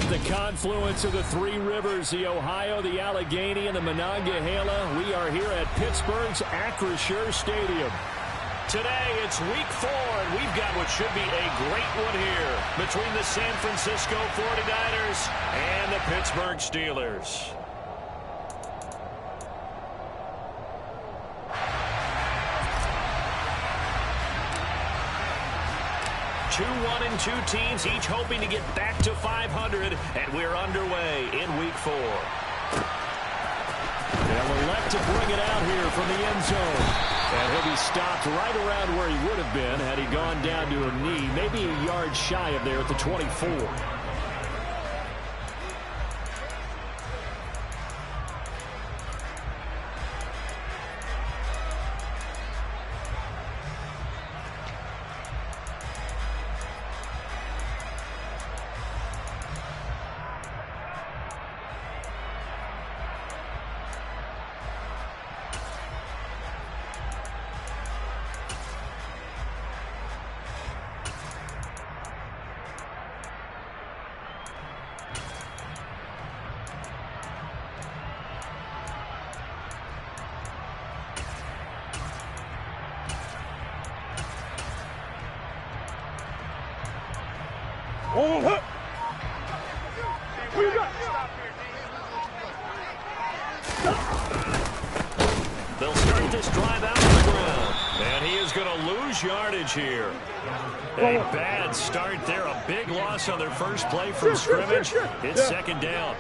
At the confluence of the three rivers, the Ohio, the Allegheny, and the Monongahela, we are here at Pittsburgh's Acrisure Stadium. Today, it's week 4, and we've got what should be a great one here between the San Francisco 49ers and the Pittsburgh Steelers. Two 1-2 teams, each hoping to get back to 500, and we're underway in week 4. They'll elect to bring it out here from the end zone. And he'll be stopped right around where he would have been had he gone down to a knee, maybe a yard shy of there at the 24. They'll start this drive out on the ground, and he is going to lose yardage here. A bad start there, a big loss on their first play from scrimmage. It's second down.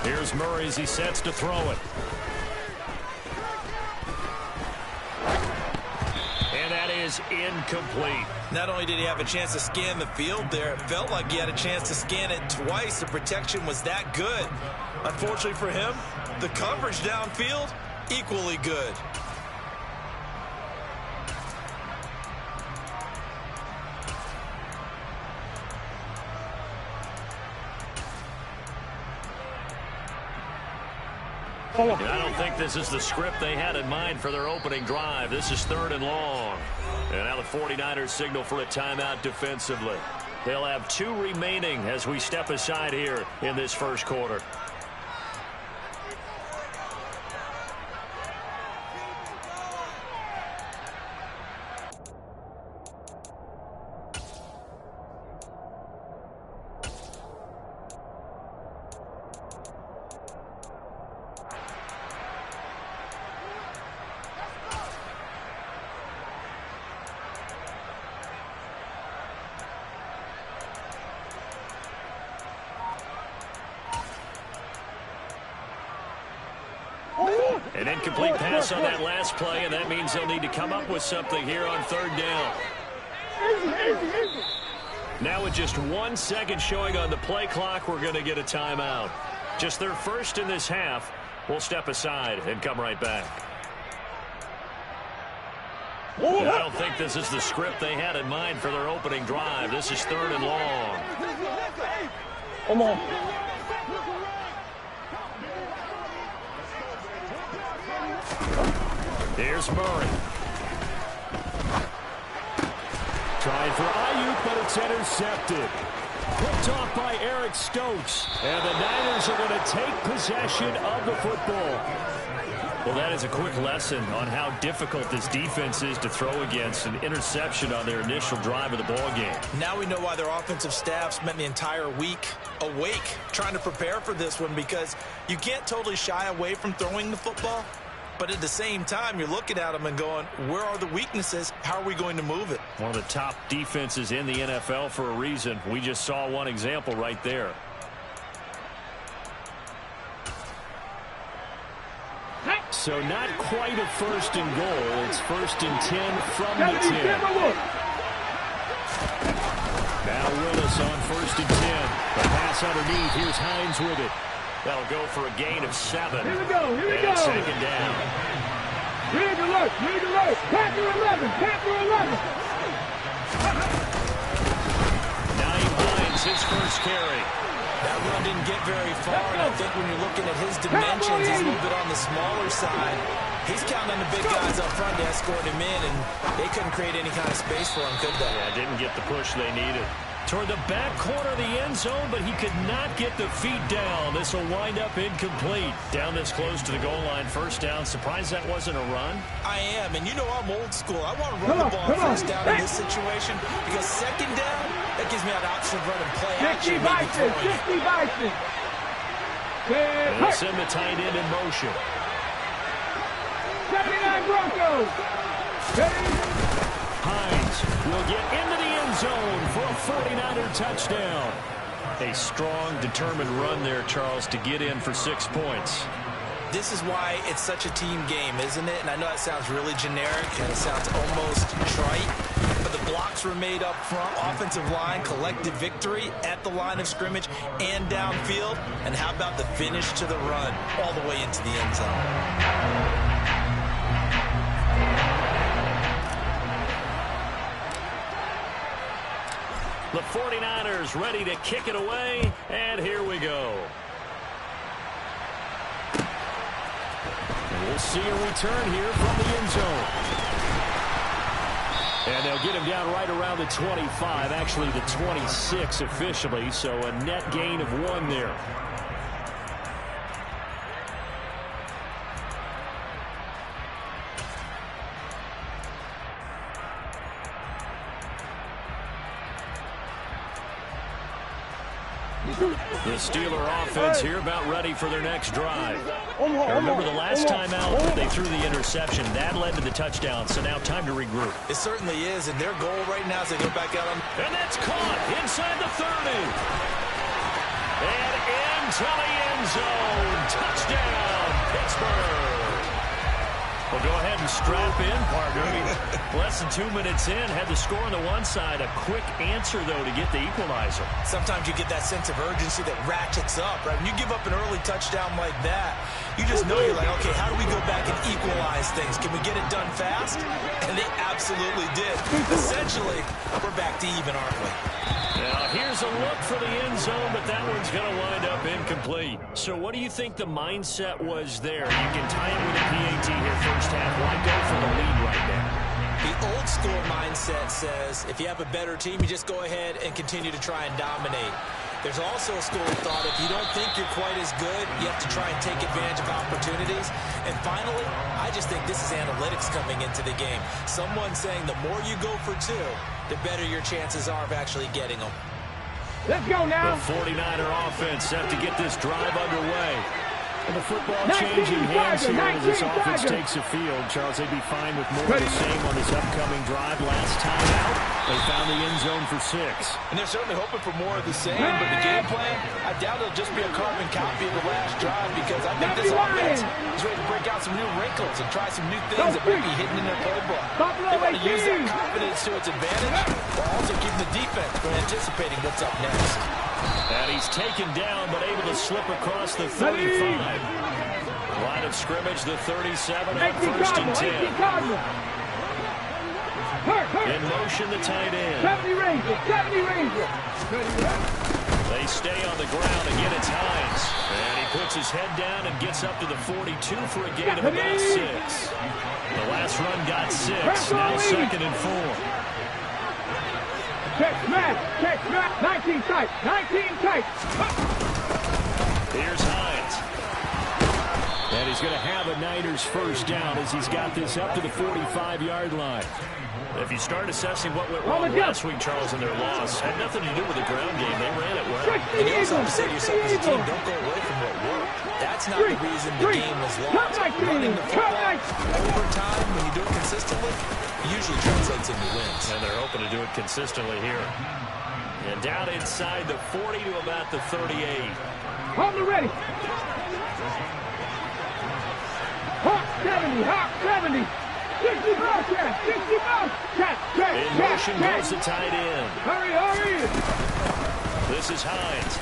Here's Murray as he sets to throw it. And that is incomplete. Not only did he have a chance to scan the field there, it felt like he had a chance to scan it twice. The protection was that good. Unfortunately for him, the coverage downfield, equally good. And I don't think this is the script they had in mind for their opening drive. This is 3rd and long. And now the 49ers signal for a timeout defensively. They'll have 2 remaining as we step aside here in this first quarter. An incomplete pass on that last play, and that means they'll need to come up with something here on 3rd down. Now with just 1 second showing on the play clock, we're going to get a timeout. Just their first in this half. We'll step aside and come right back. And I don't think this is the script they had in mind for their opening drive. This is 3rd and long. Come on. Here's Murray. Trying for Ayuk, but it's intercepted. Picked off by Eric Stokes. And the Niners are going to take possession of the football. Well, that is a quick lesson on how difficult this defense is to throw against. An interception on their initial drive of the ball game. Now we know why their offensive staff spent the entire week awake trying to prepare for this one, because you can't totally shy away from throwing the football. But at the same time, you're looking at them and going, where are the weaknesses? How are we going to move it? One of the top defenses in the NFL for a reason. We just saw one example right there. So not quite a 1st and goal. It's 1st and 10 from the 10. Now Willis on 1st and 10. The pass underneath. Here's Hines with it. That'll go for a gain of 7. Here we go. Here we go. And second down. Rig alert. Rig alert. Packer 11. Packer 11. Now he finds his first carry. That run didn't get very far, and I think when you're looking at his dimensions, he's a little bit on the smaller side. He's counting on the big guys up front to escort him in, and they couldn't create any kind of space for him, could they? Yeah, didn't get the push they needed. Toward the back corner of the end zone, but he could not get the feet down. This will wind up incomplete. Down this close to the goal line, first down. Surprised that wasn't a run? I am, and you know I'm old school. I want to run the ball first down in this situation because second down, that gives me an option to run and play action. 60 Bison. And they'll send the tight end in motion. 79 Broncos. Hines will get into the end zone for a 49er touchdown. A strong, determined run there, Charles, to get in for 6 points. This is why it's such a team game, isn't it? And I know that sounds really generic and it sounds almost trite, but the blocks were made up front, offensive line, collective victory at the line of scrimmage and downfield. And how about the finish to the run all the way into the end zone? The 49ers ready to kick it away, and here we go. And we'll see a return here from the end zone. And they'll get him down right around the 25, actually the 26 officially, so a net gain of 1 there. The Steeler offense here about ready for their next drive. Now remember the last time out they threw the interception. That led to the touchdown, so now time to regroup. It certainly is, and their goal right now is to go back out on... And that's caught inside the 30. And into the end zone. Touchdown, Pittsburgh. Well, go ahead and strap in, partner. I mean, less than 2 minutes in, had the score on the one side. A quick answer, though, to get the equalizer. Sometimes you get that sense of urgency that ratchets up, right? When you give up an early touchdown like that, you just know you're like, okay, how do we go back and equalize things? Can we get it done fast? And they absolutely did. Essentially, we're back to even, aren't we? Now, here's a look for the end zone, but that one's going to wind up incomplete. So what do you think the mindset was there? You can tie it with a PAT here first half. Why go for the lead right now? The old school mindset says if you have a better team, you just go ahead and continue to try and dominate. There's also a school of thought, if you don't think you're quite as good, you have to try and take advantage of opportunities. And finally, I just think this is analytics coming into the game. Someone saying the more you go for 2, the better your chances are of actually getting them. Let's go now. The 49er offense set to get this drive underway. And the football changing hands here as this offense takes the field. Charles, they'd be fine with more of the same on this upcoming drive. Last time out, they found the end zone for 6. And they're certainly hoping for more of the same, but the game plan, I doubt it'll just be a carbon copy of the last drive because I think this offense is ready to break out some new wrinkles and try some new things that might be hidden in their playbook. They want to use that confidence to its advantage while also keeping the defense from anticipating what's up next. And he's taken down, but able to slip across the 35. Line of scrimmage, the 37 on first and 10. In motion, the tight end. 70 Ranger. They stay on the ground. Again, it's Hines. And he puts his head down and gets up to the 42 for a gain of about 6. The last run got 6. Now 2nd and 4. Check smash, 19 tight. Here's Hines. And he's going to have a Niners first down as he's got this up to the 45-yard line. If you start assessing what went wrong last week, Charles, in their loss, had nothing to do with the ground game. They ran it well. And you also have to say to yourself as a team, don't go away from what worked. That's not the reason the game was lost. Running the football over time, when you do it consistently, it usually translates into wins. And they're hoping to do it consistently here. And down inside the 40 to about the 38. Hold the ready. Hawk 70. 60 ball catch. In motion goes the tight end. Hurry. This is Hines.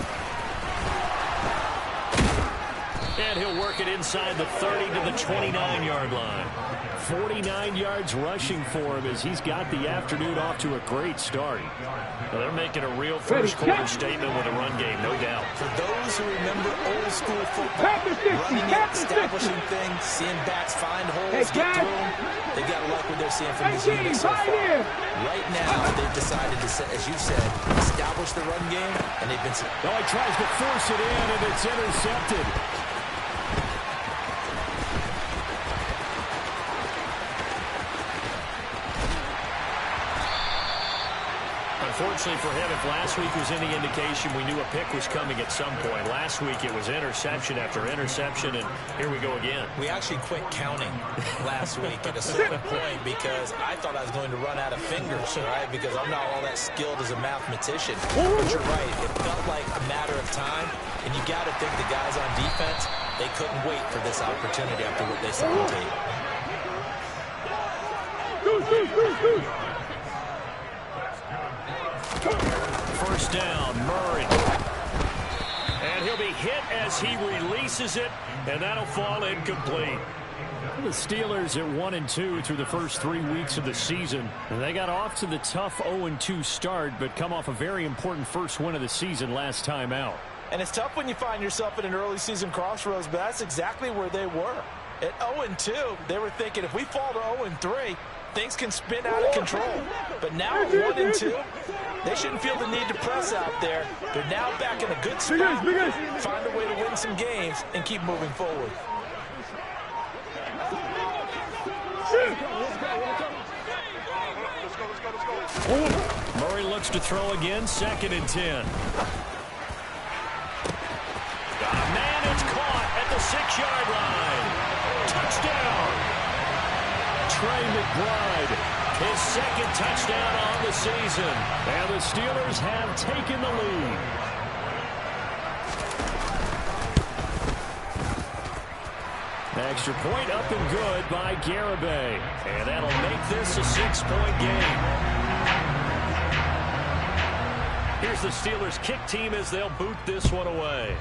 And he'll work it inside the 30 to the 29-yard line. 49 yards rushing for him as he's got the afternoon off to a great start. Well, they're making a real first-quarter statement with a run game, no doubt. For those who remember old-school football, running it, establishing things, seeing backs find holes, get through them, they've got to like what they're seeing from this unit so far. Right now, they've decided to, as you said, establish the run game, and they've been... Oh, he tries to force it in, and it's intercepted. Unfortunately for him, if last week was any indication, we knew a pick was coming at some point. Last week it was interception after interception, and here we go again. We actually quit counting last week at a certain point because I thought I was going to run out of fingers, right? Because I'm not all that skilled as a mathematician. But you're right. It felt like a matter of time, and you got to think the guys on defense, they couldn't wait for this opportunity after what they saw on tape. First down, Murray. And he'll be hit as he releases it, and that'll fall incomplete. The Steelers at 1-2 through the first 3 weeks of the season. And they got off to the tough 0-2 start, but come off a very important first win of the season last time out. And it's tough when you find yourself at an early season crossroads, but that's exactly where they were. At 0-2, they were thinking if we fall to 0-3, things can spin out of control. But now at 1-2, they shouldn't feel the need to press out there. They're now back in a good spot, find a way to win some games, and keep moving forward. Murray looks to throw again, 2nd and 10. Man, it's caught at the 6-yard line. Touchdown. Trey McBride, His 2nd touchdown on the season. and the Steelers have taken the lead. Extra point up and good by Garibay. And that'll make this a 6-point game. Here's the Steelers kick team as they'll boot this one away.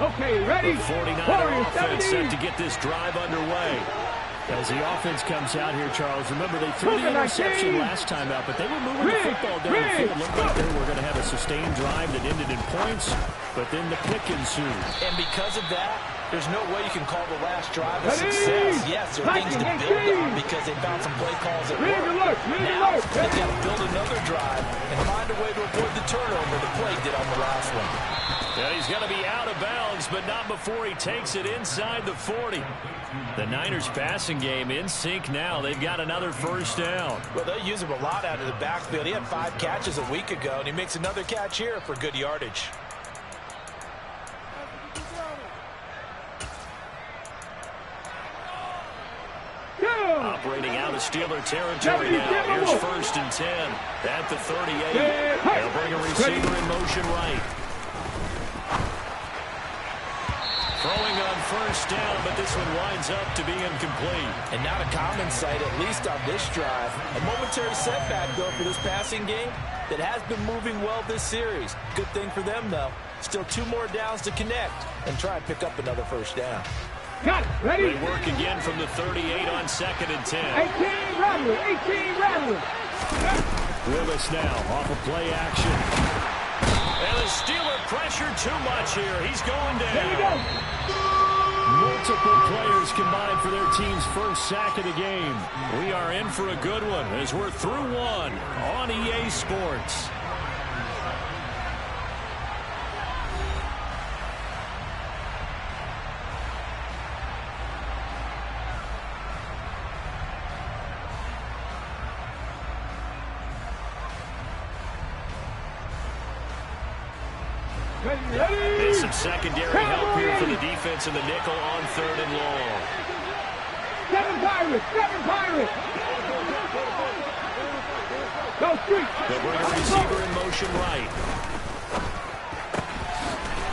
Okay, ready? The 49er offense set to get this drive underway. As the offense comes out here, Charles, remember they threw the interception last time out, but they were moving the football down the field. Looked like they were going to have a sustained drive that ended in points, but then the pick ensued. And because of that, there's no way you can call the last drive a success. Yes, there are things to build on because they found some play calls that work. Now, they've got to build another drive and find a way to avoid the turnover the play did on the last one. Yeah, he's going to be out of bounds, but not before he takes it inside the 40. The Niners passing game in sync now. They've got another first down. Well, they use him a lot out of the backfield. He had 5 catches a week ago, and he makes another catch here for good yardage. Operating out of Steeler territory now. Here's 1st and 10 at the 38. They'll bring a receiver in motion right. Throwing on first down, but this one winds up to be incomplete. And not a common sight, at least on this drive. A momentary setback, though, for this passing game that has been moving well this series. Good thing for them, though. Still 2 more downs to connect and try and pick up another first down. Got it. Ready? They work again from the 38 on 2nd and 10. 18 Rattler. 18 Rattler. Willis now off of play action. And the Steeler pressure too much here. He's going down. There you go. Multiple players combined for their team's first sack of the game. We are in for a good one as we're through one on EA Sports. And some secondary help here for the defense in the nickel on 3rd and long. 7 Pirates. 7 Pirates. Go street. They'll bring a receiver in motion right.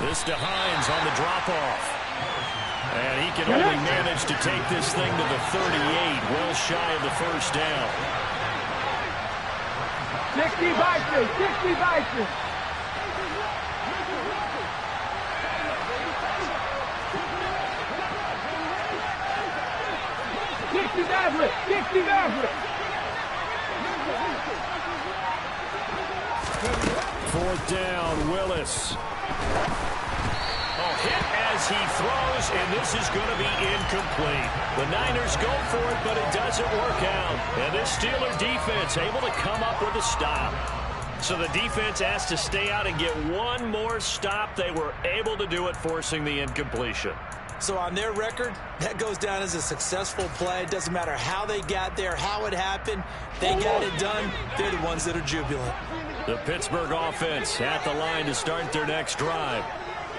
This to Hines on the drop-off. And he can only manage to take this thing to the 38, well shy of the first down. 60 Bison, 60 Bison. Maverick, 60 Maverick. Fourth down, Willis. Oh, hit as he throws, and this is going to be incomplete. The Niners go for it, but it doesn't work out. And this Steeler defense able to come up with a stop. So the defense has to stay out and get one more stop. They were able to do it, forcing the incompletion. So on their record, that goes down as a successful play. It doesn't matter how they got there, how it happened. They got it done. They're the ones that are jubilant. The Pittsburgh offense at the line to start their next drive.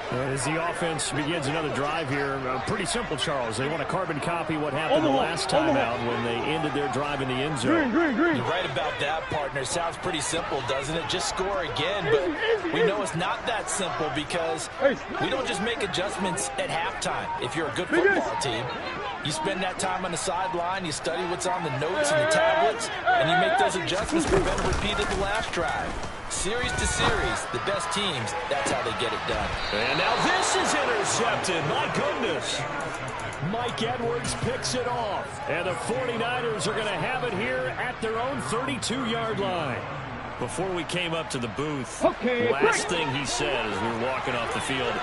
As the offense begins another drive here, pretty simple, Charles. They want to carbon copy what happened the last time out when they ended their drive in the end zone. You're right about that, partner. Sounds pretty simple, doesn't it? Just score again, but we know it's not that simple because we don't just make adjustments at halftime. If you're a good football team, you spend that time on the sideline, you study what's on the notes and the tablets, and you make those adjustments to prevent a repeat of the last drive. Series to series, the best teams, that's how they get it done. And now this is intercepted. My goodness. Mike Edwards picks it off. And the 49ers are going to have it here at their own 32-yard line. Before we came up to the booth, last thing he said as we were walking off the field,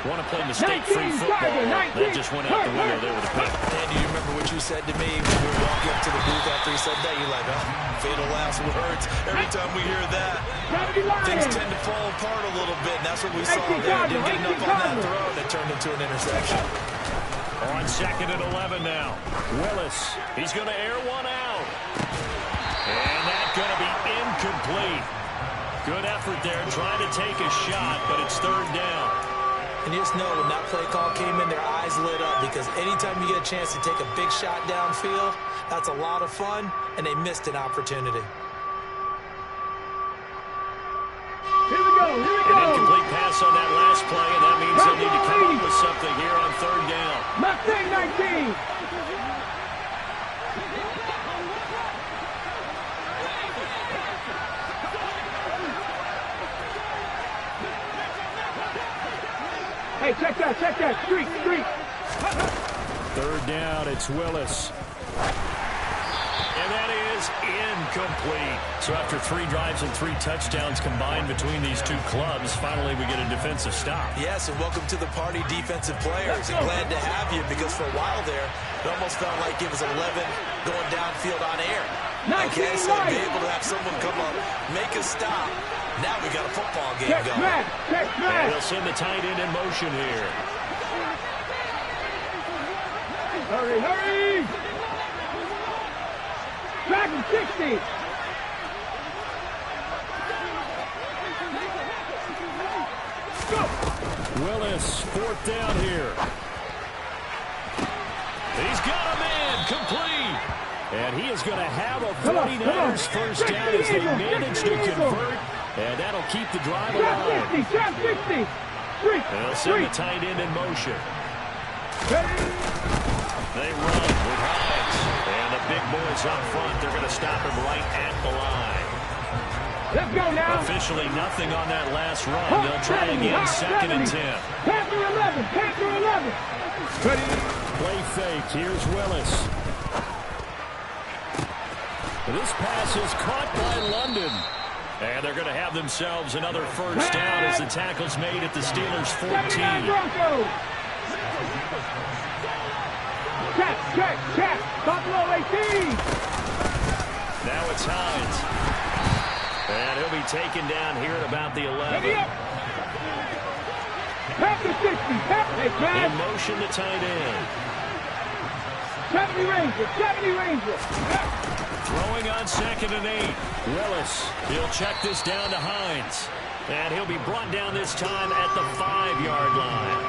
want to play mistake-free football. That just went out the window there with a pick. And do you remember what you said to me when we were walking up to the booth after he said that? You're like, oh, fatal last words. Every time we hear that, things tend to fall apart a little bit, and that's what we saw there. Didn't get enough on that throw, and it turned into an interception. On 2nd and 11 now. Willis. He's going to air one out. And that's going to be incomplete. Good effort there, trying to take a shot, but it's 3rd down. And you just know when that play call came in, their eyes lit up because anytime you get a chance to take a big shot downfield, that's a lot of fun, and they missed an opportunity. Here we go. An incomplete pass on that last play, and that means they'll need to come up with something here on 3rd down. Mustang 19. Hey, check that, street. 3rd down, it's Willis. And that is incomplete. So after 3 drives and 3 touchdowns combined between these two clubs, finally we get a defensive stop. Yes, and welcome to the party, defensive players. And glad to have you because for a while there, it almost felt like it was 11 going downfield on air. Okay, so to be able to have someone come up, make a stop, now we got a football game going. And they'll send the tight end in motion here. Hurry! Back in 60. Go. Willis, 4th down here. He's got a man, complete. And he is going to have a 49ers first down as they manage to convert. And that'll keep the drive alive. 50. They'll send the tight end in motion. They run with Hines. And the big boys up front, they're going to stop him right at the line. Let's go now. Officially nothing on that last run. They'll try again, 2nd and 10. Panther 11. Play fake. Here's Willis. This pass is caught by London. And they're going to have themselves another first down as the tackle's made at the Steelers' 14. Check. Buffalo 18. Now it's Hines. And he'll be taken down here at about the 11. In motion to tight end. 70 Ranger. Throwing on 2nd and 8. Willis, he'll check this down to Hines. And he'll be brought down this time at the 5-yard line.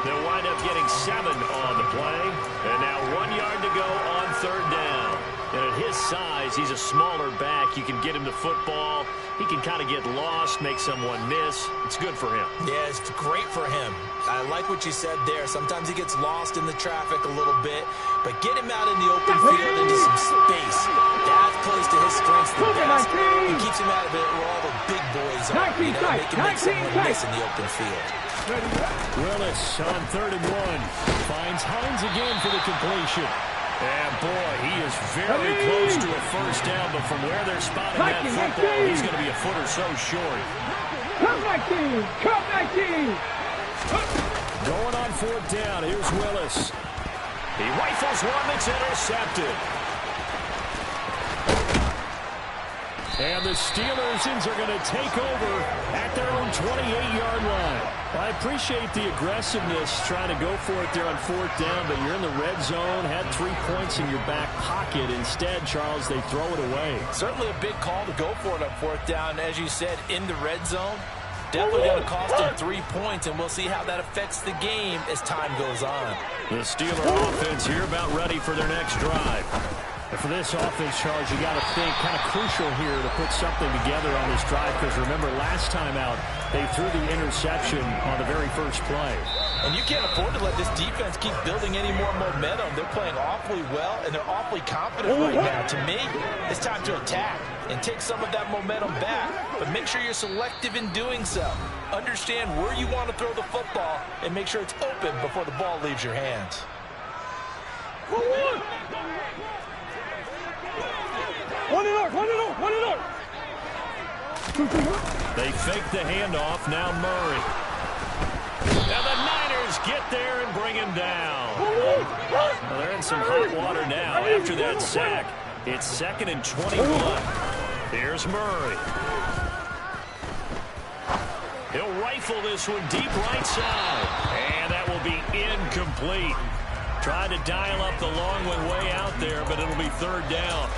They'll wind up getting 7 on the play. And now 1 yard to go on 3rd down. And at his size, he's a smaller back. You can get him the football. He can kind of get lost, make someone miss. It's good for him. Yeah, it's great for him. I like what you said there. Sometimes he gets lost in the traffic a little bit, but get him out in the open field into some space. That plays to his strengths the best. It keeps him out of it where all the big boys are. You know, they can make someone miss in the open field. Willis on 3rd and 1. Finds Hines again for the completion. And boy, he is very close to a first down, but from where they're spotting that football, he's going to be a foot or so short. Come back team! Come back team! Going on 4th down, here's Willis. He rifles one that's intercepted. And the Steelers are going to take over at their own 28-yard line. I appreciate the aggressiveness trying to go for it there on 4th down, but you're in the red zone, had 3 points in your back pocket. Instead, Charles, they throw it away. Certainly a big call to go for it on 4th down, as you said, in the red zone. Definitely going to cost them 3 points, and we'll see how that affects the game as time goes on. The Steeler offense here about ready for their next drive. And for this offense, Charles, you got to think kind of crucial here to put something together on this drive, because remember, last time out, they threw the interception on the very first play. And you can't afford to let this defense keep building any more momentum. They're playing awfully well, and they're awfully confident right now. To me, it's time to attack and take some of that momentum back, but make sure you're selective in doing so. Understand where you want to throw the football and make sure it's open before the ball leaves your hands. One and out! They fake the handoff. Now Murray. Now the Niners get there and bring him down. Well, they're in some hot water now after that sack. It's 2nd and 21. Here's Murray. He'll rifle this one deep right side. And that will be incomplete. Tried to dial up the long one way out there, but it'll be 3rd down.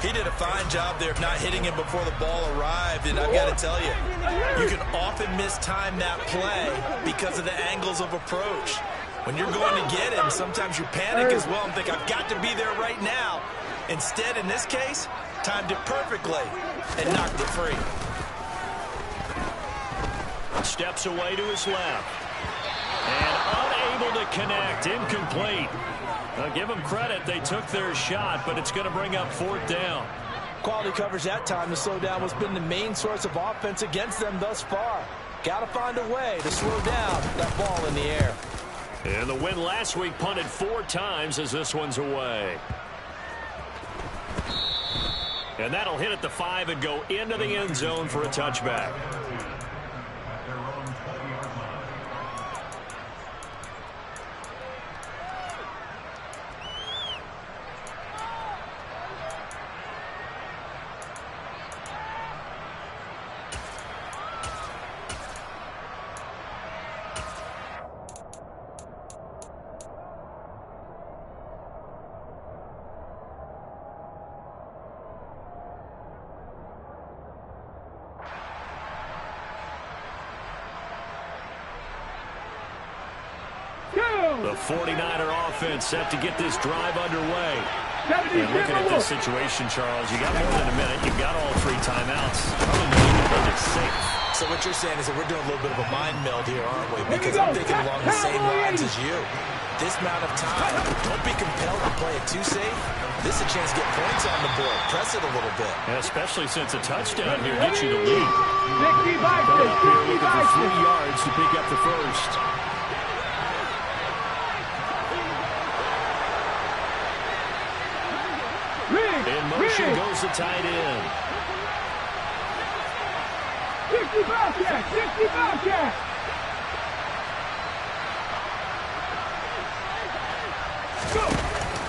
He did a fine job there of not hitting him before the ball arrived, and I've got to tell you, you can often mistime that play because of the angles of approach. When you're going to get him, sometimes you panic as well and think, I've got to be there right now. Instead, in this case, timed it perfectly and knocked it free. Steps away to his left. And unable to connect, incomplete. Now, give them credit. They took their shot, but it's going to bring up 4th down. Quality coverage that time to slow down what's been the main source of offense against them thus far. Got to find a way to slow down that ball in the air. And the win last week punted 4 times as this one's away. And that'll hit at the 5 and go into the end zone for a touchback. The 49er offense set to get this drive underway. And looking at this situation, Charles, you got more than a minute. You've got all 3 timeouts. Probably not even play it safe. So what you're saying is that we're doing a little bit of a mind meld here, aren't we? Because I'm thinking along the same lines as you. This amount of time, don't be compelled to play it too safe. This is a chance to get points on the board. Press it a little bit. And especially since a touchdown here gets you the lead. Coming up here looking for 3 yards to pick up the first. In motion goes the tight end. 60 Bobcat!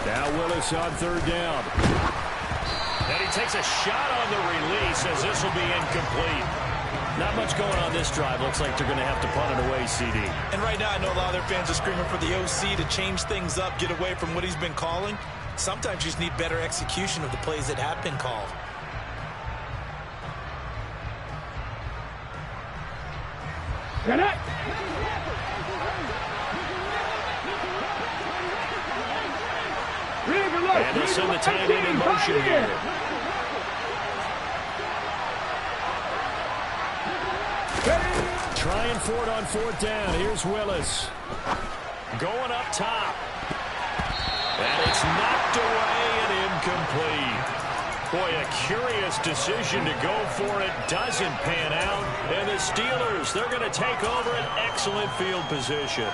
Now Willis on 3rd down. And he takes a shot on the release as this will be incomplete. Not much going on this drive. Looks like they're going to have to punt it away, CD. And right now I know a lot of their fans are screaming for the OC to change things up, get away from what he's been calling. Sometimes you just need better execution of the plays that have been called. Connect! And they'll send the tight end in motion here. Trying for it on fourth down. Here's Willis. Going up top. And it's knocked away and incomplete. Boy, a curious decision to go for it. Doesn't pan out. And the Steelers, they're going to take over an excellent field position.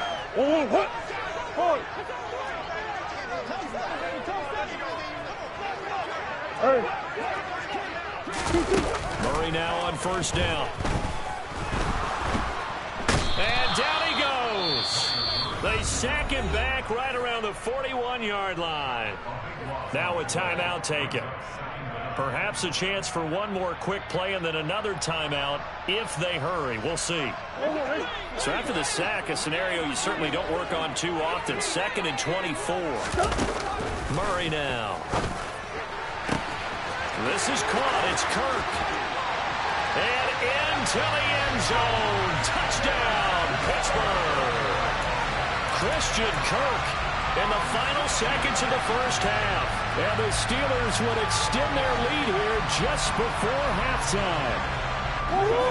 Murray now on first down. And down he goes. They sack him back right around the 41-yard line. Now a timeout taken. Perhaps a chance for one more quick play and then another timeout if they hurry. We'll see. So after the sack, a scenario you certainly don't work on too often. 2nd and 24. Murray now. This is caught. It's Kirk. And into the end zone. Touchdown, Pittsburgh. Christian Kirk in the final seconds of the first half. And the Steelers would extend their lead here just before halftime.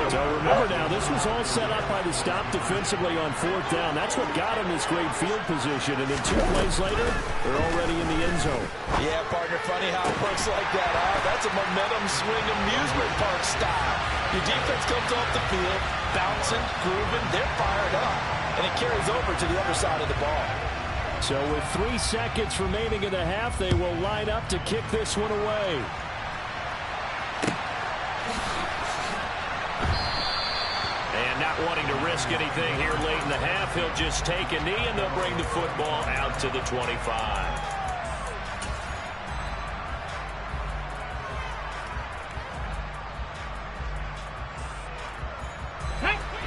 So remember now, this was all set up by the stop defensively on fourth down. That's what got them this great field position. And then 2 plays later, they're already in the end zone. Yeah, partner, funny how it works like that, huh? That's a momentum swing amusement park style. Your defense comes off the field, bouncing, grooving, they're fired up. And it carries over to the other side of the ball. So with 3 seconds remaining in the half, they will line up to kick this one away. And not wanting to risk anything here late in the half, he'll just take a knee and they'll bring the football out to the 25.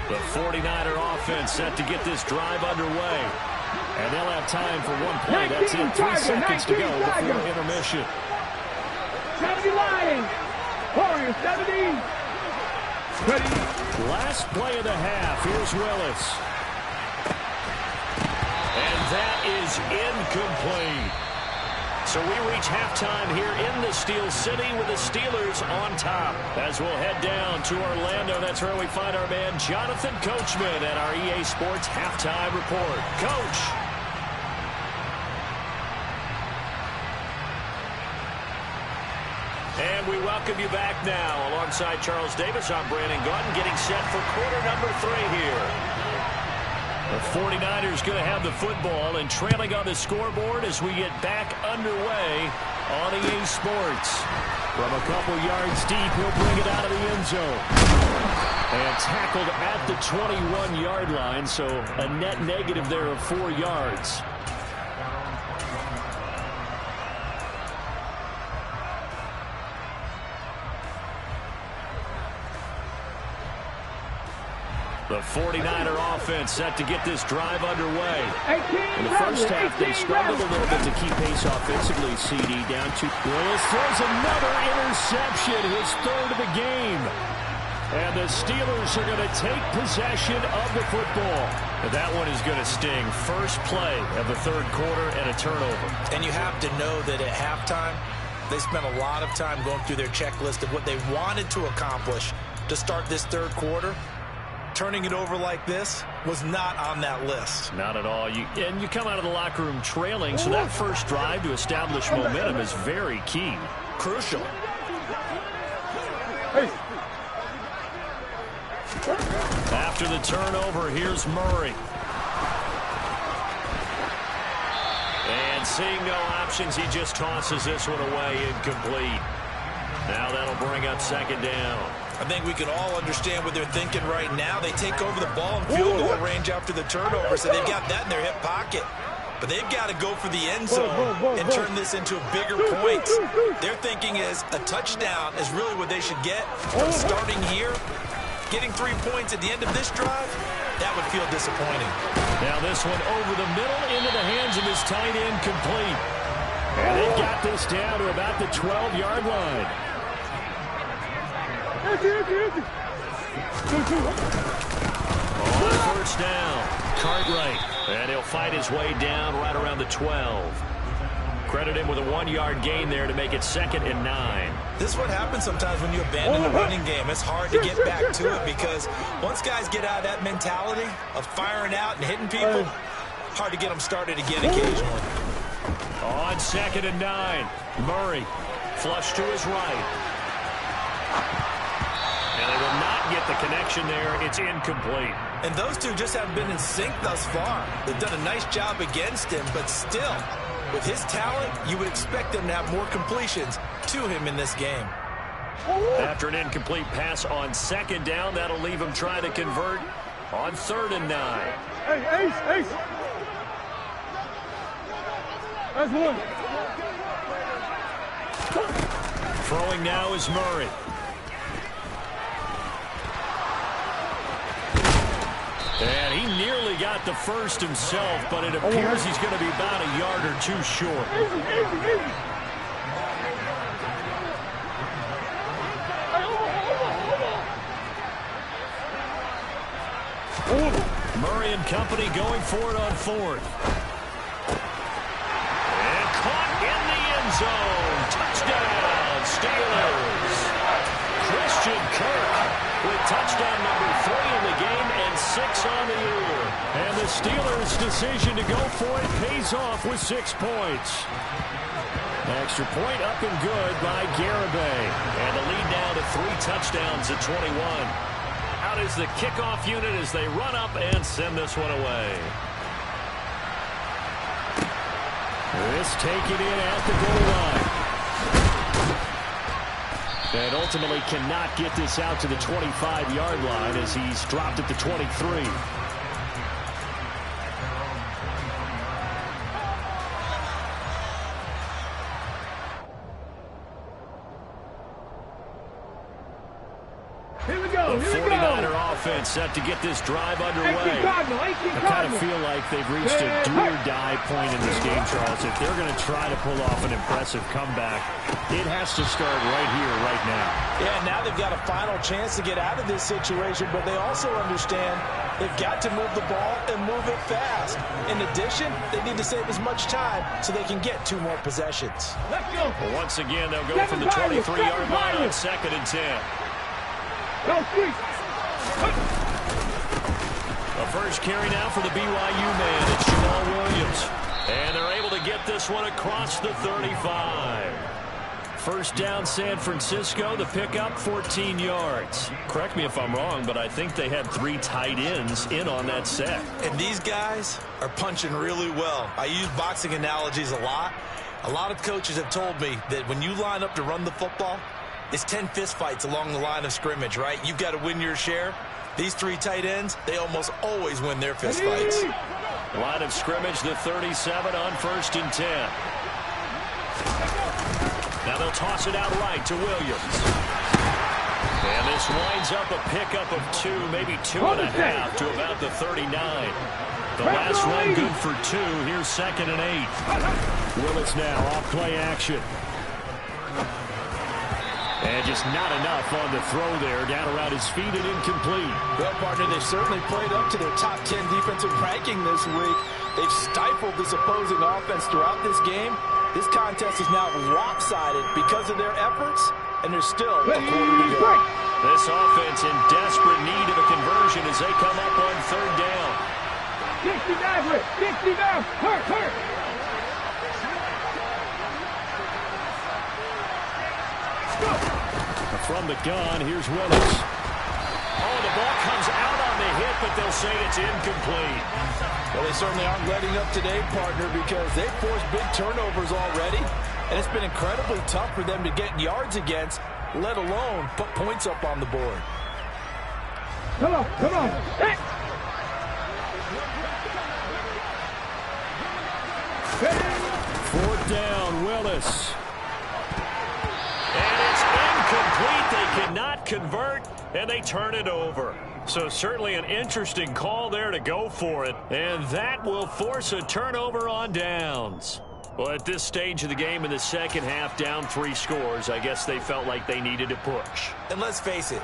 The 49er offense set to get this drive underway. And they'll have time for one play. That's it. 3 seconds to go before intermission. 70 line. Warriors 70. Ready. Last play of the half. Here's Willis. And that is incomplete. So we reach halftime here in the Steel City with the Steelers on top. As we'll head down to Orlando, that's where we find our man Jonathan Coachman at our EA Sports Halftime Report. Coach. And we welcome you back now. Alongside Charles Davis, I'm Brandon Gaudin, getting set for quarter number 3 here. The 49ers going to have the football and trailing on the scoreboard as we get back underway on EA Sports. From a couple yards deep, he'll bring it out of the end zone. And tackled at the 21-yard line, so a net negative there of 4 yards. The 49er offense set to get this drive underway. In the first half, they struggled a little bit to keep pace offensively, CD, down to Willis. Throws another interception, his 3rd of the game. And the Steelers are going to take possession of the football. That one is going to sting. First play of the 3rd quarter and a turnover. And you have to know that at halftime, they spent a lot of time going through their checklist of what they wanted to accomplish to start this 3rd quarter. Turning it over like this was not on that list. Not at all. And you come out of the locker room trailing, so that first drive to establish momentum is very key. Crucial. After the turnover, here's Murray. And seeing no options, he just tosses this one away, incomplete. Now that'll bring up 2nd down. I think we can all understand what they're thinking right now. They take over the ball in field goal range after the turnover, so they've got that in their hip pocket. But they've got to go for the end zone and turn this into bigger points. Their thinking is a touchdown is really what they should get. From starting here, getting 3 points at the end of this drive, that would feel disappointing. Now this one over the middle into the hands of his tight end, complete. And they got this down to about the 12-yard line. On first down, Cartwright, and he'll fight his way down right around the 12. Credit him with a 1-yard gain there to make it 2nd and 9. This is what happens sometimes when you abandon the running game. It's hard to get back to it because once guys get out of that mentality of firing out and hitting people, hard to get them started again occasionally. On 2nd and 9, Murray flush to his right. And they will not get the connection there. It's incomplete. And those two just haven't been in sync thus far. They've done a nice job against him, but still, with his talent, you would expect them to have more completions to him in this game. After an incomplete pass on 2nd down, that'll leave him trying to convert on 3rd and 9. Hey, Ace! That's one. Throwing now is Murray. And he nearly got the first himself, but it appears he's going to be about a yard or two short. Murray and company going for it on 4th. And caught in the end zone. Touchdown, Steelers. Christian Kirk with touchdown number 3 in the game and 6 on the year. And the Steelers' decision to go for it pays off with 6 points. Extra point up and good by Garibay. And the lead down to 3 touchdowns at 21. Out is the kickoff unit as they run up and send this one away. This taken in at the goal line. And ultimately cannot get this out to the 25-yard line as he's dropped at the 23. Here we go. The 49er offense set to get this drive underway. I kind of feel like they've reached a do-or-die point in this game, Charles. If they're going to try to pull off an impressive comeback, it has to start right here, right now. Yeah, now they've got a final chance to get out of this situation, but they also understand they've got to move the ball and move it fast. In addition, they need to save as much time so they can get 2 more possessions. Let's go. Well, once again, they'll go from the 23-yard line on 2nd and 10. Go, Street. The first carry now for the BYU man. It's Jamal Williams. And they're able to get this one across the 35. First down, San Francisco. The pickup, 14 yards. Correct me if I'm wrong, but I think they had 3 tight ends in on that set. And these guys are punching really well. I use boxing analogies a lot. A lot of coaches have told me that when you line up to run the football, it's 10 fistfights along the line of scrimmage, right? You've got to win your share. These 3 tight ends, they almost always win their fistfights. Line of scrimmage, the 37 on 1st and 10. Now they'll toss it out right to Williams. And this winds up a pickup of 2, maybe 2.5 to about the 39. The last run good for 2. Here's 2nd and 8. Willis now off play action. And just not enough on the throw there. Down around his feet and incomplete. Well, partner, they've certainly played up to their top 10 defensive ranking this week. They've stifled this opposing offense throughout this game. This contest is now lopsided because of their efforts, and there's still a quarter to go. This offense in desperate need of a conversion as they come up on 3rd down. 69, Rick. 69. Hurt. From the gun, here's Willis. Oh, the ball comes out on the hit, but they'll say it's incomplete. Well, they certainly aren't letting up today, partner, because they've forced big turnovers already, and it's been incredibly tough for them to get yards against, let alone put points up on the board. Come on. Hey. 4th down, Willis. And it's incomplete. They cannot convert, and they turn it over. So certainly an interesting call there to go for it, and that will force a turnover on downs. Well, at this stage of the game in the second half, down 3 scores, I guess they felt like they needed to push. And let's face it,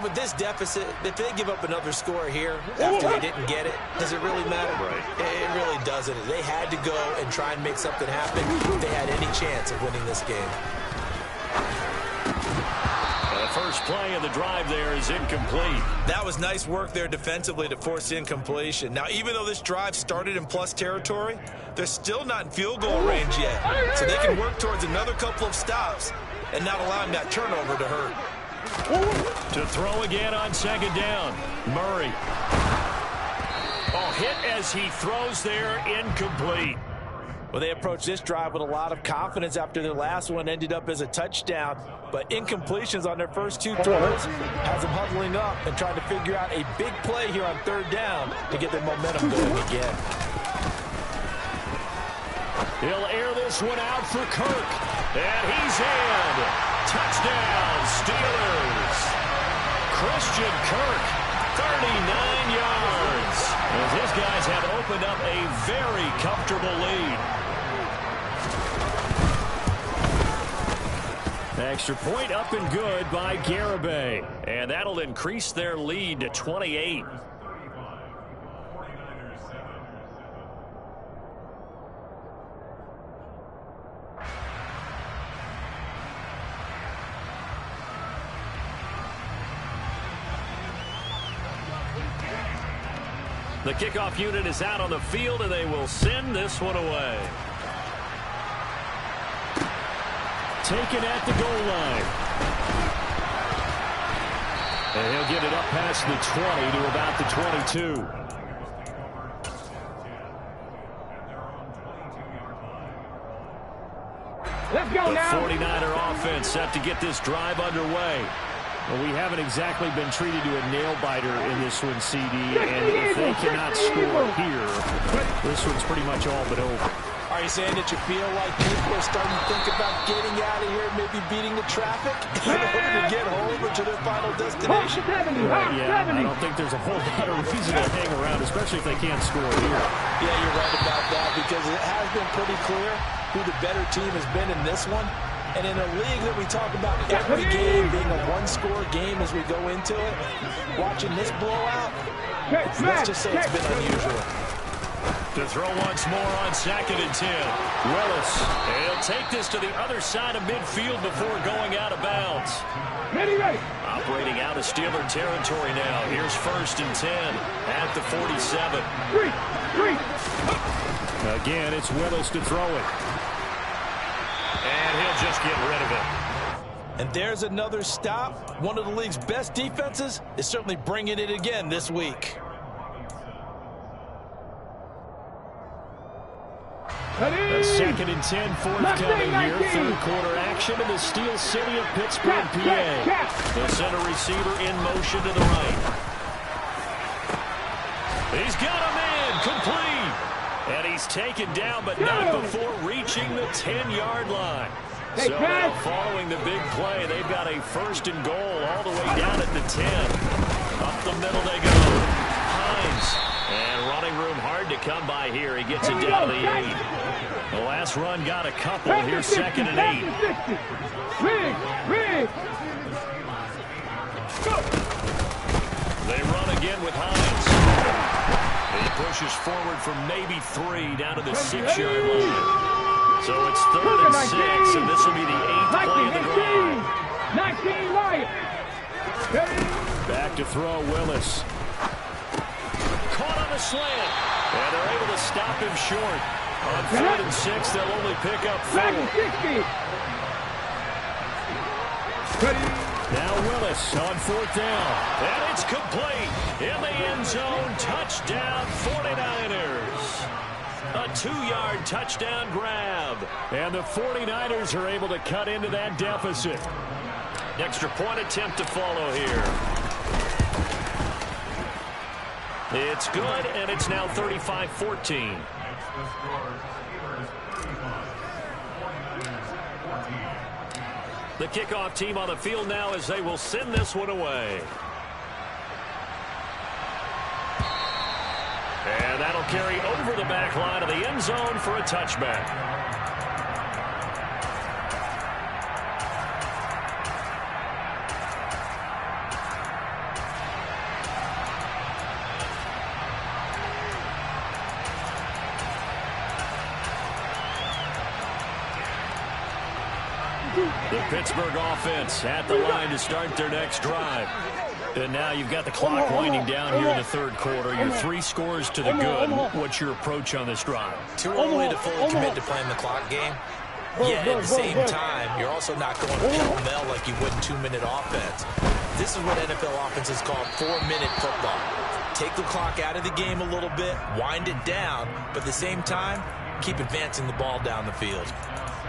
with this deficit, if they give up another score here after they didn't get it, does it really matter? Right. It really doesn't. They had to go and try and make something happen if they had any chance of winning this game. The first play of the drive there is incomplete. That was nice work there defensively to force incompletion. Now, even though this drive started in plus territory, they're still not in field goal range yet. So they can work towards another couple of stops and not allowing that turnover to hurt. To throw again on second down. Murray. Oh, hit as he throws there, incomplete. Well, they approached this drive with a lot of confidence after their last one ended up as a touchdown. But incompletions on their first 2 throws has them huddling up and trying to figure out a big play here on third down to get their momentum going again. He'll air this one out for Kirk. And he's in. Touchdown, Steelers. Christian Kirk, 39 yards. As his guys have opened up a very comfortable lead. Extra point up and good by Garibay. And that'll increase their lead to 28. The kickoff unit is out on the field, and they will send this one away. Taken at the goal line. And he'll get it up past the 20 to about the 22. Let's go now. The 49er offense set to get this drive underway. Well, we haven't exactly been treated to a nail-biter in this one, CD, and if they cannot score here, this one's pretty much all but over. Are you saying that you feel like people are starting to think about getting out of here, maybe beating the traffic in order to get home or to their final destination? Yeah, I don't think there's a whole lot of reason to hang around, especially if they can't score here. Yeah, you're right about that, because it has been pretty clear who the better team has been in this one. And in a league that we talk about every game being a one-score game as we go into it, watching this blowout, let's just say it's been unusual. To throw once more on 2nd and 10. Willis. And he'll take this to the other side of midfield before going out of bounds. Ready. Operating out of Steeler territory now. Here's 1st and 10 at the 47. Three. Again, it's Willis to throw it. And he'll just get rid of it. And there's another stop. One of the league's best defenses is certainly bringing it again this week. A 2nd and 10 forthcoming here. Third quarter action in the Steel City of Pittsburgh, PA. The center receiver in motion to the right. He's got him in. Complete. And he's taken down, but not before reaching the 10-yard line. So now following the big play, they've got a 1st and goal all the way down at the 10. Up the middle they go. Hines. And running room hard to come by here. He gets it down to the 8. The last run got a couple. Here's 2nd and 8. They run again with Hines. He pushes forward from maybe 3 down to the 6-yard line. So it's 3rd and 6, and this will be the 8th play of the drive. 19 Lions. Back to throw, Willis. Caught on the slant. And they're able to stop him short. On 3rd and 6, they'll only pick up 4. Now Willis on 4th down. And it's complete. In the end zone, touchdown 49ers. A 2-yard touchdown grab. And the 49ers are able to cut into that deficit. Extra point attempt to follow here. It's good, and it's now 35-14. The kickoff team on the field now as they will send this one away. And that'll carry over the back line of the end zone for a touchback. The Pittsburgh offense at the line to start their next drive. And now you've got the clock winding down here in the third quarter. You're 3 scores to the good. What's your approach on this drive? Too early to fully commit to playing the clock game. Yet at the same time, you're also not going pell-mell like you would in 2-minute offense. This is what NFL offenses call 4-minute football. Take the clock out of the game a little bit, wind it down, but at the same time, keep advancing the ball down the field.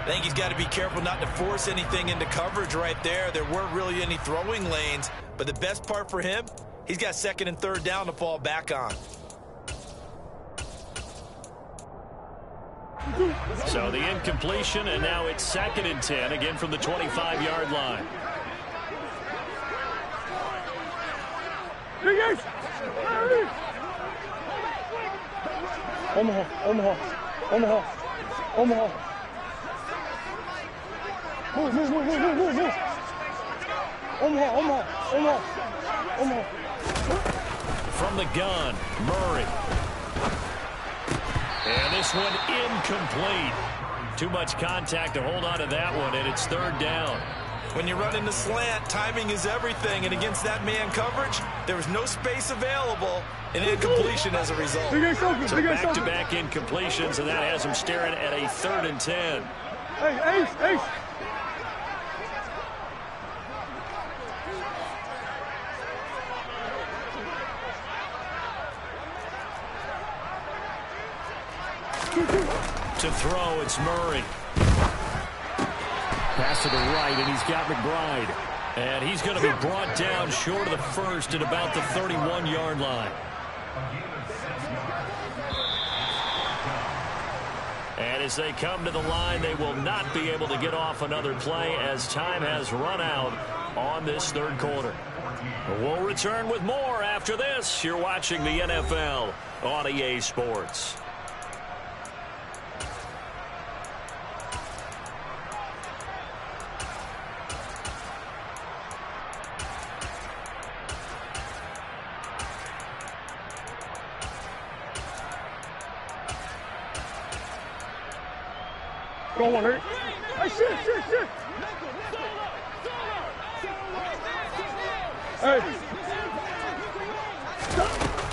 I think he's got to be careful not to force anything into coverage right there. There weren't really any throwing lanes, but the best part for him, he's got 2nd and 3rd down to fall back on. So the incompletion, and now it's 2nd and 10, again from the 25-yard line. Omaha. Move. Omaha. From the gun, Murray. And this one incomplete. Too much contact to hold on to that one, and it's 3rd down. When you're running the slant, timing is everything, and against that man coverage, there was no space available, and incompletion as a result. So back-to-back incompletions, and that has him staring at a 3rd and 10. Ace. To throw, it's Murray. Pass to the right, and he's got McBride. And he's going to be brought down short of the first at about the 31-yard line. And as they come to the line, they will not be able to get off another play as time has run out on this 3rd quarter. We'll return with more after this. You're watching the NFL on EA Sports. Go on, Hurt. Hey, shit. Hey.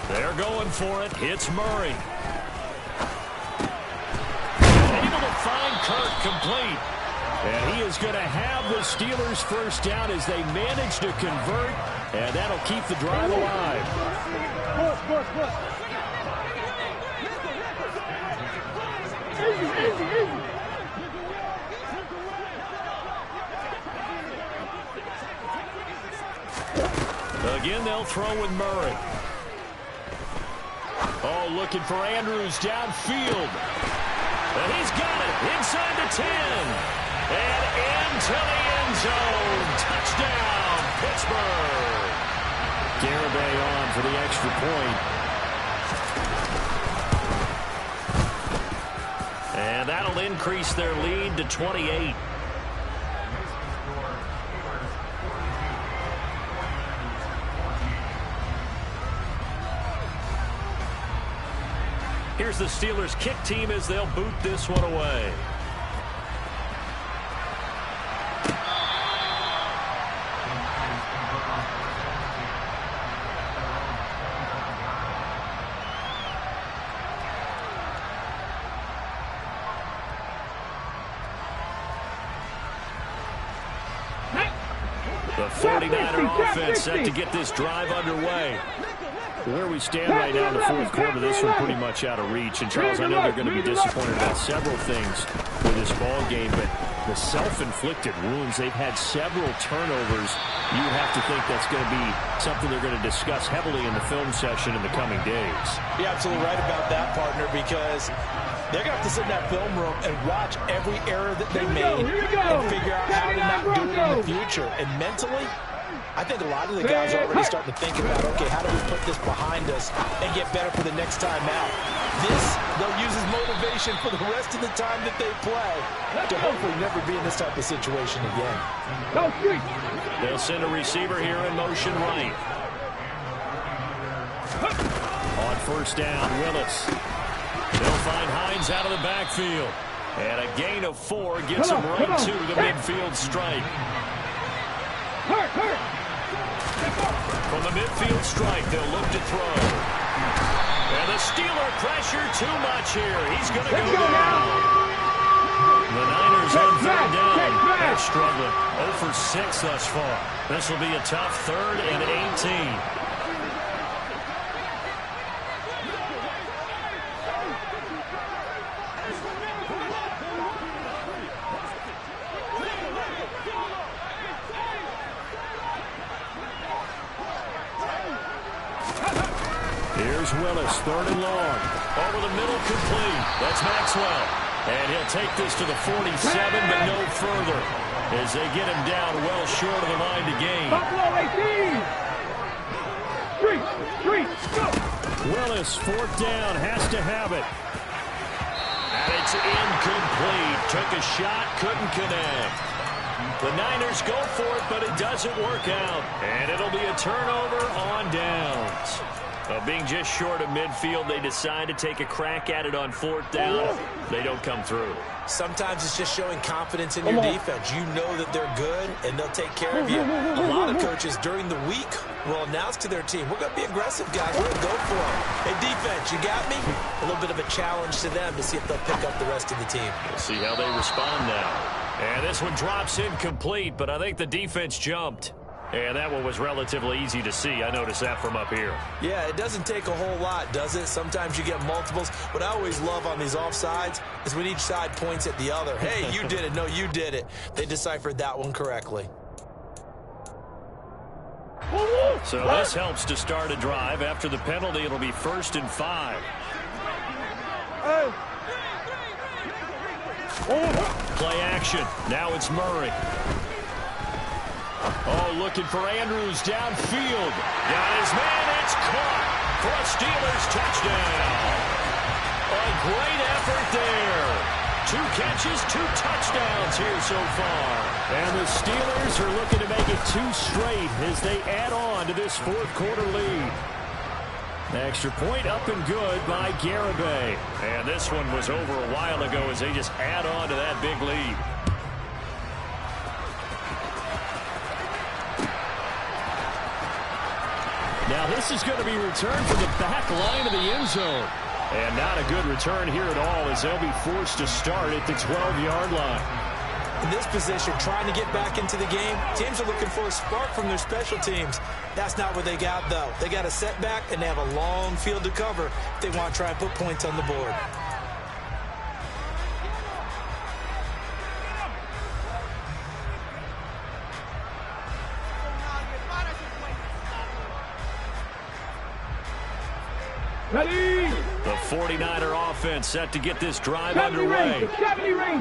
They're going for it. It's Murray. Able to find Kirk complete. And he is going to have the Steelers' first down as they manage to convert. And that'll keep the drive alive. Easy. Again, they'll throw with Murray. Oh, looking for Andrews downfield. And he's got it inside the 10. And into the end zone. Touchdown, Pittsburgh. Garibay on for the extra point. And that'll increase their lead to 28. Here's the Steelers' kick team as they'll boot this one away. The 49er offense set to get this drive underway. Where we stand right now in the 4th quarter, this one pretty much out of reach. And, Charles, I know they're going to be disappointed about several things with this ball game, but the self-inflicted wounds, they've had several turnovers. You have to think that's going to be something they're going to discuss heavily in the film session in the coming days. You're absolutely right about that, partner, because they're going to have to sit in that film room and watch every error that they made and figure out how to not do it in the future. And mentally, I think a lot of the guys are already starting to think about, okay, how do we put this behind us and get better for the next time out? This, they'll use as motivation for the rest of the time that they play to hopefully never be in this type of situation again. They'll send a receiver here in motion right. On first down, Willis. They'll find Hines out of the backfield. And a gain of 4 gets him right to the midfield stripe. From the midfield stripe, they'll look to throw. And the Steeler pressure too much here. He's going to go down. The Niners on third down. They're struggling. 0 for 6 thus far. This will be a tough 3rd and 18. Here's Willis, 3rd and long. Over the middle, complete. That's Maxwell. And he'll take this to the 47, but no further, as they get him down well short of the line to gain. Willis, 4th down, has to have it. And it's incomplete. Took a shot, couldn't connect. The Niners go for it, but it doesn't work out. And it'll be a turnover on downs. Being just short of midfield, they decide to take a crack at it on 4th down. They don't come through. Sometimes it's just showing confidence in your defense. You know that they're good, and they'll take care of you. A lot of coaches during the week will announce to their team, we're going to be aggressive, guys. We're going to go for it. Hey, defense, you got me? A little bit of a challenge to them to see if they'll pick up the rest of the team. We'll see how they respond now. And this one drops incomplete, but I think the defense jumped. And that one was relatively easy to see. I noticed that from up here. Yeah, it doesn't take a whole lot, does it? Sometimes you get multiples. What I always love on these offsides is when each side points at the other. Hey, you did it. No, you did it. They deciphered that one correctly. So this helps to start a drive. After the penalty, it'll be 1st and 5. Play action. Now it's Murray. Oh, looking for Andrews downfield. Got his man. It's caught for a Steelers touchdown. A great effort there. 2 catches, 2 touchdowns here so far. And the Steelers are looking to make it 2 straight as they add on to this 4th quarter lead. Extra point up and good by Garibay. And this one was over a while ago as they just add on to that big lead. Now this is going to be returned from the back line of the end zone. And not a good return here at all as they'll be forced to start at the 12-yard line. In this position, trying to get back into the game, teams are looking for a spark from their special teams. That's not what they got, though. They got a setback, and they have a long field to cover if they want to try and put points on the board. Ready? The 49er offense set to get this drive underway.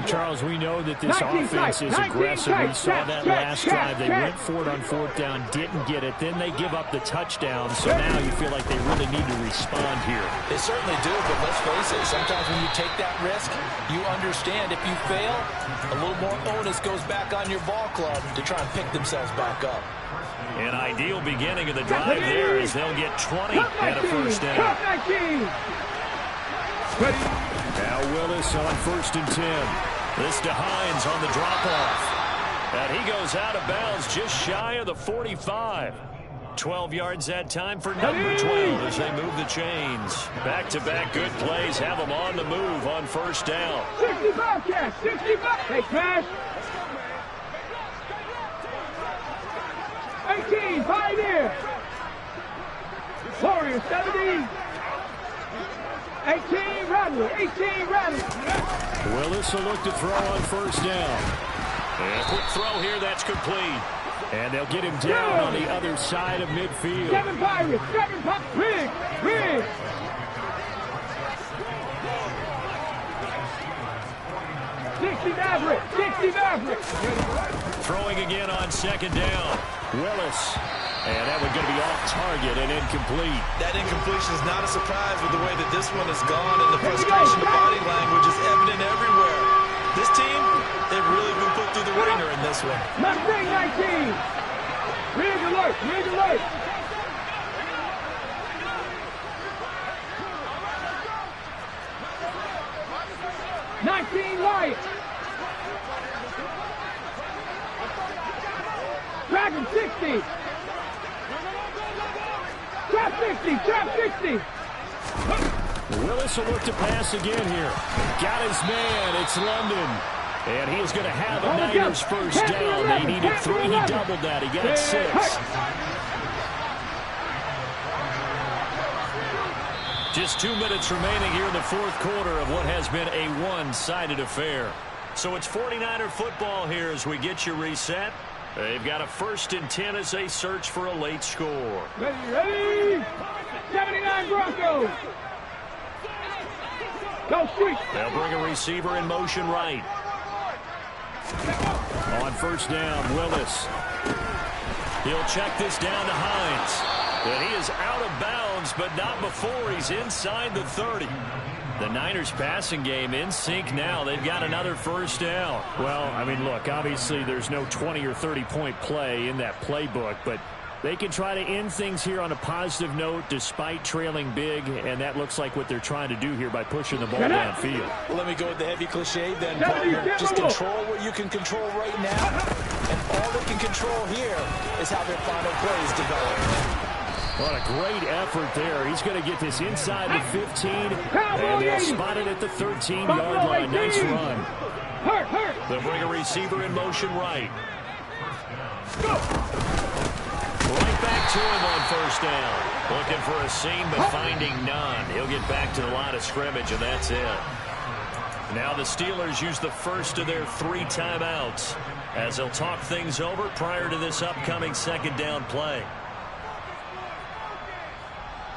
Charles, we know that this offense is aggressive. We saw that last drive. They went for it on 4th down, didn't get it. Then they give up the touchdown. So now you feel like they really need to respond here. They certainly do, but let's face it. Sometimes when you take that risk, you understand if you fail, a little more onus goes back on your ball club to try and pick themselves back up. An ideal beginning of the drive there as they'll get 20 and a 1st down. Now Willis on 1st and 10. This to Hines on the drop-off. And he goes out of bounds just shy of the 45. 12 yards that time for number 12 as they move the chains. Back-to-back good plays have them on the move on 1st down. 65 cash, 65. Hey, cash. 18, Pioneer. Warrior, 17. 18, Rattler, 18, Rattler. Willis will look to throw on 1st down. And a quick throw here, that's complete. And they'll get him down on the other side of midfield. 7 Pirates, 7 Pirates. Rig, rig. 60 Maverick, 60 Maverick. Throwing again on 2nd down. Willis. And that one's going to be off target and incomplete. That incompletion is not a surprise with the way that this one has gone, and the frustration of body language is evident everywhere. This team, they've really been put through the ringer in this one. Mustang 19. Rig alert. Rig alert. Light. Dragon 60. Trap 60. Trap 60. Willis will look to pass again here. Got his man. It's London. And he is going to have a Niners first down. They needed 3. He doubled that. He got 6. Just 2 minutes remaining here in the fourth quarter of what has been a one-sided affair. So it's 49er football here as we get you reset. They've got a 1st and 10 as they search for a late score. Ready. 79 Broncos. Go street. They'll bring a receiver in motion right. On first down, Willis. He'll check this down to Hines. And he is out of bounds, but not before he's inside the 30. The Niners passing game in sync now. They've got another first down. Well, I mean, look, obviously there's no 20 or 30-point play in that playbook, but they can try to end things here on a positive note despite trailing big, and that looks like what they're trying to do here by pushing the ball downfield. Well, let me go with the heavy cliche then, partner. Just control what you can control right now, and all they can control here is how their final plays develop. What a great effort there. He's going to get this inside the 15, and they'll spot it at the 13-yard line. Nice run. They'll bring a receiver in motion right. Right back to him on first down. Looking for a seam, but finding none. He'll get back to the line of scrimmage, and that's it. Now the Steelers use the first of their 3 timeouts as they'll talk things over prior to this upcoming second down play.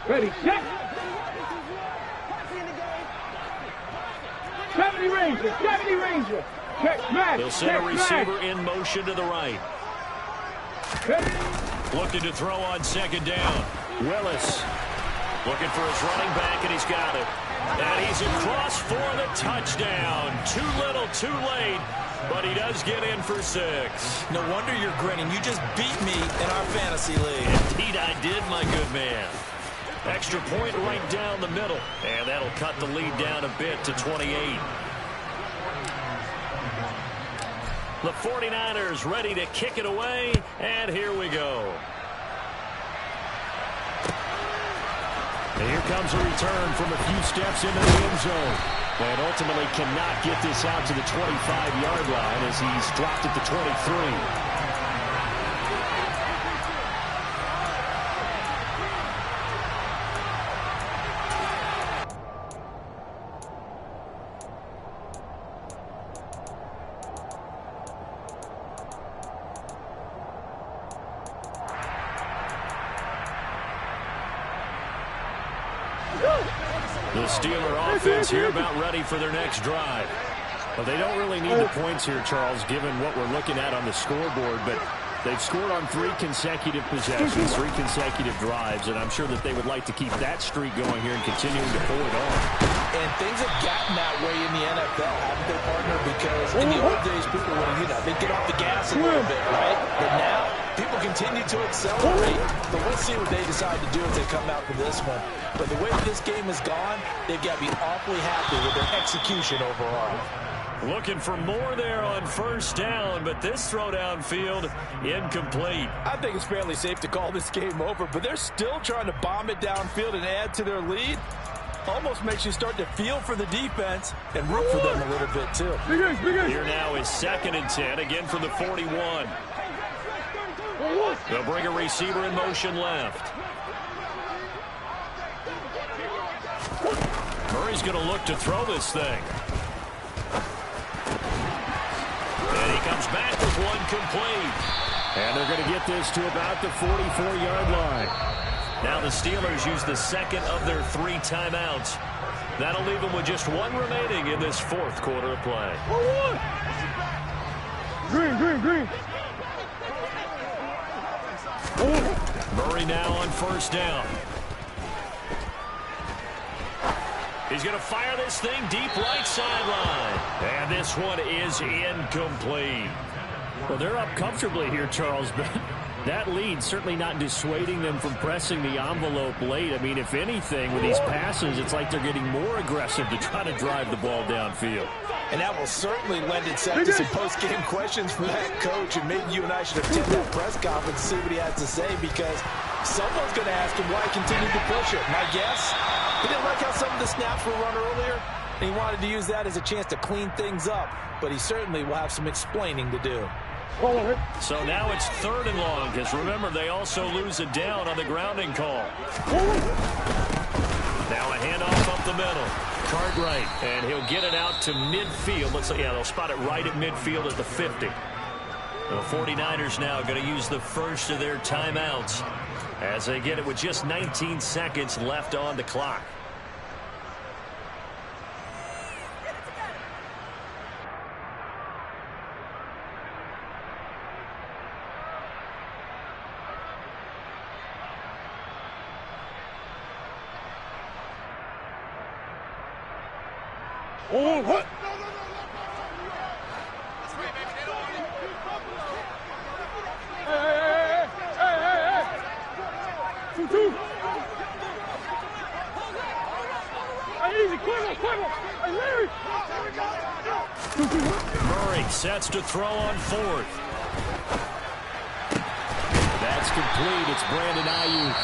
Ready, check. 70 Ranger, 70 Ranger. Check, smash. They'll send a receiver in motion to the right. Looking to throw on second down. Willis. Looking for his running back, and he's got it. And he's across for the touchdown. Too little, too late, but he does get in for 6. No wonder you're grinning. You just beat me in our fantasy league. Indeed I did, my good man. Extra point right down the middle. And that'll cut the lead down a bit to 28. The 49ers ready to kick it away. And here we go. And here comes a return from a few steps into the end zone. And ultimately cannot get this out to the 25-yard line as he's dropped at the 23. The Steeler offense here about ready for their next drive. Well, they don't really need the points here, Charles, given what we're looking at on the scoreboard, but they've scored on 3 consecutive possessions, 3 consecutive drives, and I'm sure that they would like to keep that streak going here and continuing to pull it on. And things have gotten that way in the NFL, haven't they, partner? Because in the old days, people would, they'd get off the gas a little bit, right? But now, people continue to accelerate. But let's see what they decide to do as they come out for this one. But the way this game has gone, they've got to be awfully happy with their execution overall. Looking for more there on first down, but this throw downfield incomplete. I think it's fairly safe to call this game over, but they're still trying to bomb it downfield and add to their lead. Almost makes you start to feel for the defense and root for them a little bit, too. Here now is 2nd and 10, again from the 41. They'll bring a receiver in motion left. Murray's going to look to throw this thing. And he comes back with one complete. And they're going to get this to about the 44-yard line. Now the Steelers use the 2nd of their 3 timeouts. That'll leave them with just 1 remaining in this 4th quarter of play. Green. Murray now on first down. He's going to fire this thing deep right sideline. And this one is incomplete. Well, they're up comfortably here, Charles, but that lead certainly not dissuading them from pressing the envelope late. I mean, if anything, with these passes, it's like they're getting more aggressive to try to drive the ball downfield. And that will certainly lend itself to some post-game questions from that coach, and maybe you and I should attend that press conference and see what he has to say, because someone's going to ask him why he continued to push it. My guess, he didn't like how some of the snaps were run earlier, and he wanted to use that as a chance to clean things up, but he certainly will have some explaining to do. So now it's 3rd and long, because remember, they also lose a down on the grounding call. Now a handoff up the middle. Cartwright, and he'll get it out to midfield. Let's see, yeah, they'll spot it right at midfield at the 50. The 49ers now going to use the first of their timeouts as they get it with just 19 seconds left on the clock. Oh, what? Hey. 2-2. Hey, easy, quick. Hey, Larry. Murray sets to throw on 4th. That's complete. It's Brandon Ayuk.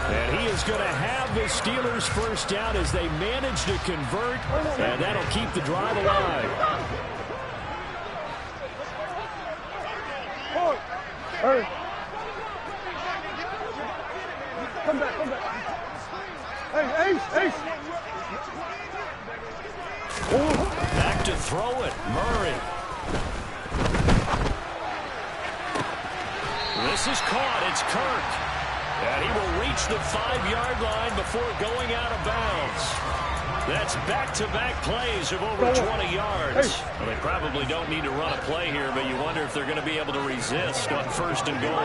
And he is going to have the Steelers first down as they manage to convert, and that'll keep the drive alive. Hey. Come back. Hey, Ace. Back to throw it, Murray. This is caught. It's Kirk. And he will reach the 5-yard line before going out of bounds. That's back-to-back plays of over 20 yards. Well, they probably don't need to run a play here, but you wonder if they're going to be able to resist on 1st and goal.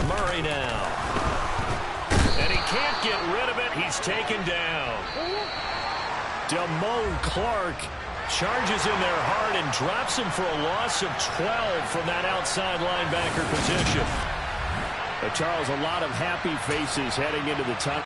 Murray now. And he can't get rid of it. He's taken down. Damone Clark charges in there hard and drops him for a loss of 12 from that outside linebacker position. Charles, a lot of happy faces heading into the time.